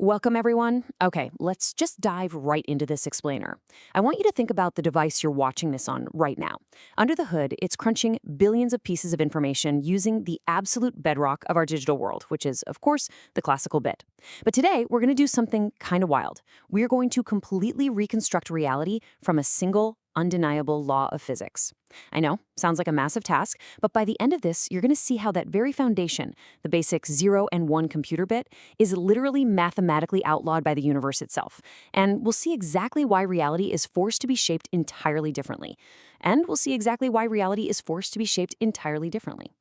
Welcome, everyone. Okay, let's just dive right into this explainer. I want you to think about the device you're watching this on right now. Under the hood, it's crunching billions of pieces of information using the absolute bedrock of our digital world, which is, of course, the classical bit. But today, we're going to do something kind of wild. We're going to completely reconstruct reality from a single, undeniable law of physics. I know, sounds like a massive task, but by the end of this, you're going to see how that very foundation, the basic 0 and 1 computer bit, is literally mathematically outlawed by the universe itself. And we'll see exactly why reality is forced to be shaped entirely differently. And we'll see exactly why reality is forced to be shaped entirely differently.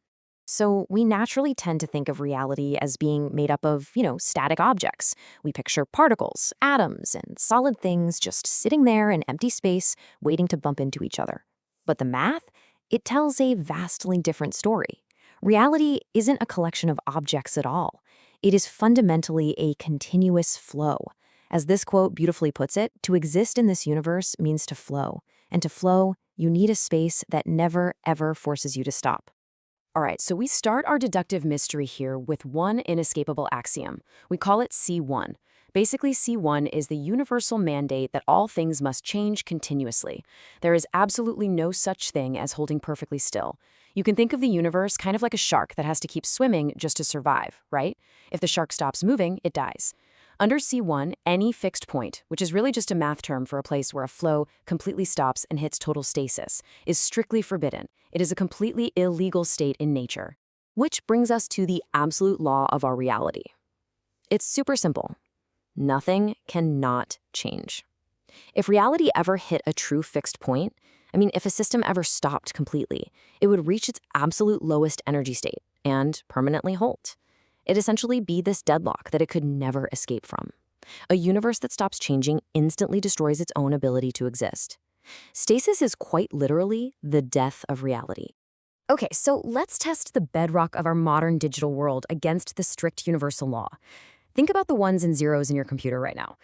So we naturally tend to think of reality as being made up of, static objects. We picture particles, atoms, and solid things just sitting there in empty space, waiting to bump into each other. But the math, it tells a vastly different story. Reality isn't a collection of objects at all. It is fundamentally a continuous flow. As this quote beautifully puts it, to exist in this universe means to flow. And to flow, you need a space that never, ever forces you to stop. All right, so we start our deductive mystery here with one inescapable axiom. We call it C1. Basically, C1 is the universal mandate that all things must change continuously. There is absolutely no such thing as holding perfectly still. You can think of the universe kind of like a shark that has to keep swimming just to survive, right? If the shark stops moving, it dies. Under C1, any fixed point, which is really just a math term for a place where a flow completely stops and hits total stasis, is strictly forbidden. It is a completely illegal state in nature. Which brings us to the absolute law of our reality. It's super simple. Nothing cannot change. If reality ever hit a true fixed point, if a system ever stopped completely, it would reach its absolute lowest energy state and permanently halt. It'd essentially be this deadlock that it could never escape from. A universe that stops changing instantly destroys its own ability to exist. Stasis is quite literally the death of reality. Okay, so let's test the bedrock of our modern digital world against the strict universal law. Think about the ones and zeros in your computer right now.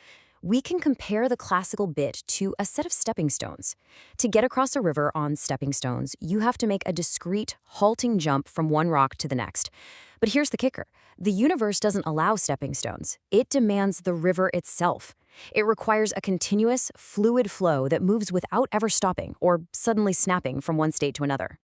We can compare the classical bit to a set of stepping stones. To get across a river on stepping stones, you have to make a discrete, halting jump from one rock to the next. But here's the kicker. The universe doesn't allow stepping stones. It demands the river itself. It requires a continuous, fluid flow that moves without ever stopping or suddenly snapping from one state to another.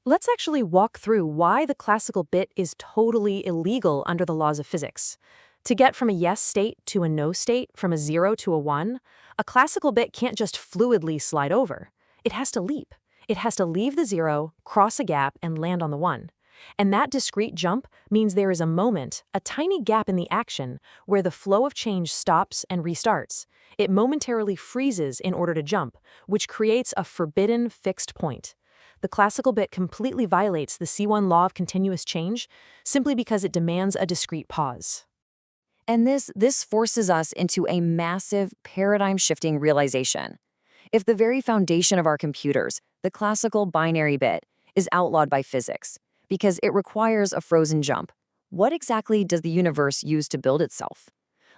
Let's actually walk through why the classical bit is totally illegal under the laws of physics. To get from a yes state to a no state, from a 0 to a 1, a classical bit can't just fluidly slide over. It has to leap. It has to leave the 0, cross a gap, and land on the 1. And that discrete jump means there is a moment, a tiny gap in the action, where the flow of change stops and restarts. It momentarily freezes in order to jump, which creates a forbidden fixed point. The classical bit completely violates the C1 law of continuous change simply because it demands a discrete pause. And this forces us into a massive paradigm-shifting realization. If the very foundation of our computers, the classical binary bit, is outlawed by physics because it requires a frozen jump, what exactly does the universe use to build itself?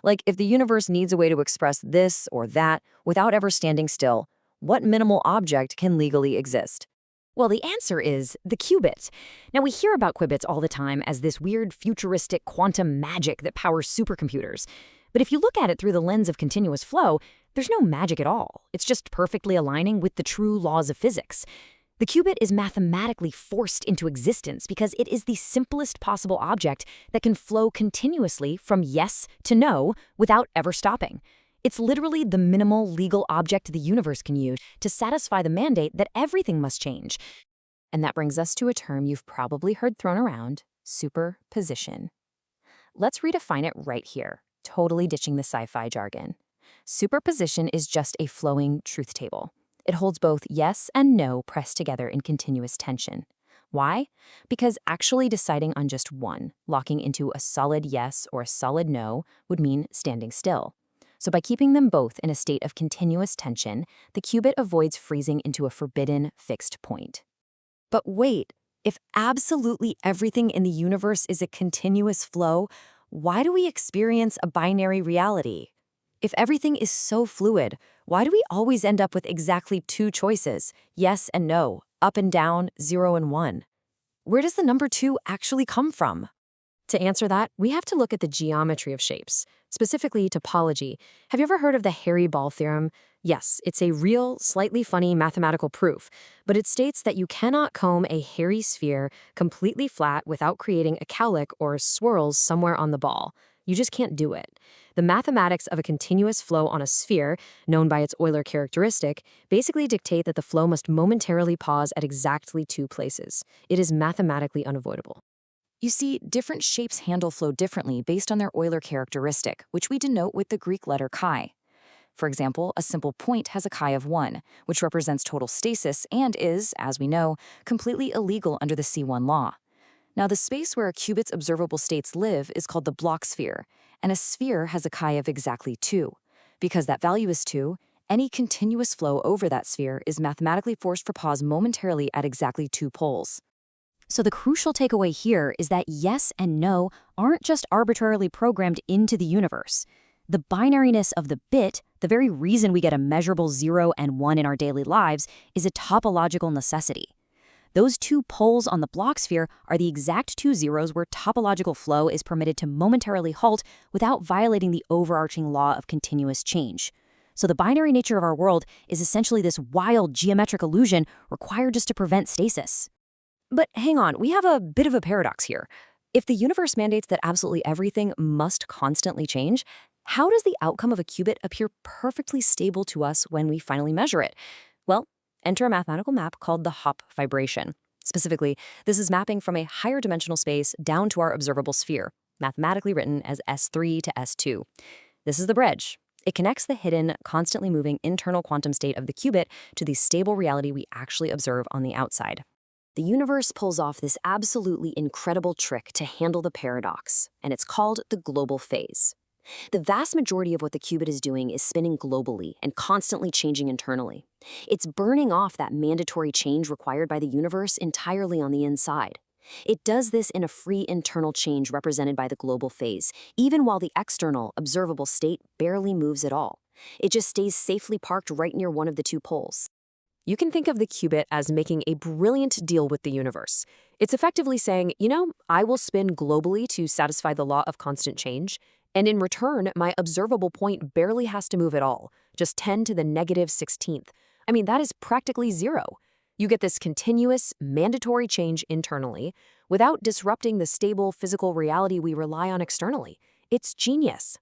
Like, if the universe needs a way to express this or that without ever standing still, what minimal object can legally exist? Well, the answer is the qubit. Now, we hear about qubits all the time as this weird futuristic quantum magic that powers supercomputers. But if you look at it through the lens of continuous flow, there's no magic at all. It's just perfectly aligning with the true laws of physics. The qubit is mathematically forced into existence because it is the simplest possible object that can flow continuously from yes to no without ever stopping. It's literally the minimal legal object the universe can use to satisfy the mandate that everything must change. And that brings us to a term you've probably heard thrown around, superposition. Let's redefine it right here, totally ditching the sci-fi jargon. Superposition is just a flowing truth table. It holds both yes and no pressed together in continuous tension. Why? Because actually deciding on just one, locking into a solid yes or a solid no, would mean standing still. So by keeping them both in a state of continuous tension, the qubit avoids freezing into a forbidden fixed point. But wait, if absolutely everything in the universe is a continuous flow, why do we experience a binary reality? If everything is so fluid, why do we always end up with exactly two choices, yes and no, up and down, 0 and 1? Where does the number 2 actually come from? To answer that, we have to look at the geometry of shapes, specifically topology. Have you ever heard of the hairy ball theorem? Yes, it's a real, slightly funny mathematical proof, but it states that you cannot comb a hairy sphere completely flat without creating a cowlick or swirls somewhere on the ball. You just can't do it. The mathematics of a continuous flow on a sphere, known by its Euler characteristic, basically dictate that the flow must momentarily pause at exactly two places. It is mathematically unavoidable. You see, different shapes handle flow differently based on their Euler characteristic, which we denote with the Greek letter chi. For example, a simple point has a chi of 1, which represents total stasis and is, as we know, completely illegal under the C1 law. Now, the space where a qubit's observable states live is called the Bloch sphere, and a sphere has a chi of exactly 2. Because that value is 2, any continuous flow over that sphere is mathematically forced for pause momentarily at exactly 2 poles. So the crucial takeaway here is that yes and no aren't just arbitrarily programmed into the universe. The binariness of the bit, the very reason we get a measurable 0 and 1 in our daily lives, is a topological necessity. Those 2 poles on the Bloch sphere are the exact 2 zeros where topological flow is permitted to momentarily halt without violating the overarching law of continuous change. So the binary nature of our world is essentially this wild geometric illusion required just to prevent stasis. But hang on, we have a bit of a paradox here. If the universe mandates that absolutely everything must constantly change, how does the outcome of a qubit appear perfectly stable to us when we finally measure it? Well, enter a mathematical map called the Hopf vibration. Specifically, this is mapping from a higher dimensional space down to our observable sphere, mathematically written as S3 to S2. This is the bridge. It connects the hidden, constantly moving internal quantum state of the qubit to the stable reality we actually observe on the outside. The universe pulls off this absolutely incredible trick to handle the paradox, and it's called the global phase. The vast majority of what the qubit is doing is spinning globally and constantly changing internally. It's burning off that mandatory change required by the universe entirely on the inside. It does this in a free internal change represented by the global phase, even while the external, observable state barely moves at all. It just stays safely parked right near one of the 2 poles. You can think of the qubit as making a brilliant deal with the universe. It's effectively saying, I will spin globally to satisfy the law of constant change, and in return, my observable point barely has to move at all, just 10 to the negative 16th. I mean, that is practically 0. You get this continuous, mandatory change internally without disrupting the stable physical reality we rely on externally. It's genius.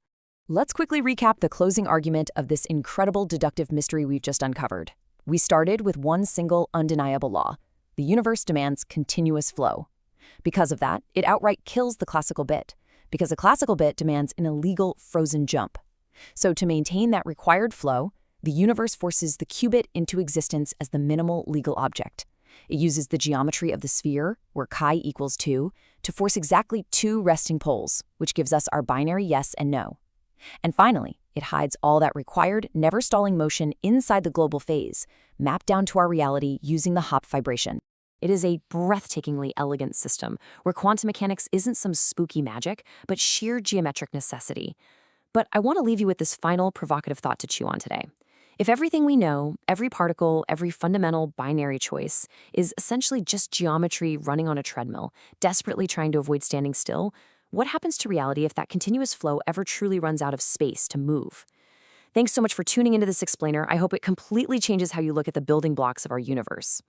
Let's quickly recap the closing argument of this incredible deductive mystery we've just uncovered. We started with one single undeniable law. The universe demands continuous flow. Because of that, it outright kills the classical bit, because a classical bit demands an illegal frozen jump. So to maintain that required flow, the universe forces the qubit into existence as the minimal legal object. It uses the geometry of the sphere, where chi equals 2, to force exactly 2 resting poles, which gives us our binary yes and no. And finally, it hides all that required, never-stalling motion inside the global phase, mapped down to our reality using the Hopf vibration. It is a breathtakingly elegant system where quantum mechanics isn't some spooky magic, but sheer geometric necessity. But I want to leave you with this final provocative thought to chew on today. If everything we know, every particle, every fundamental binary choice, is essentially just geometry running on a treadmill, desperately trying to avoid standing still, what happens to reality if that continuous flow ever truly runs out of space to move? Thanks so much for tuning into this explainer. I hope it completely changes how you look at the building blocks of our universe.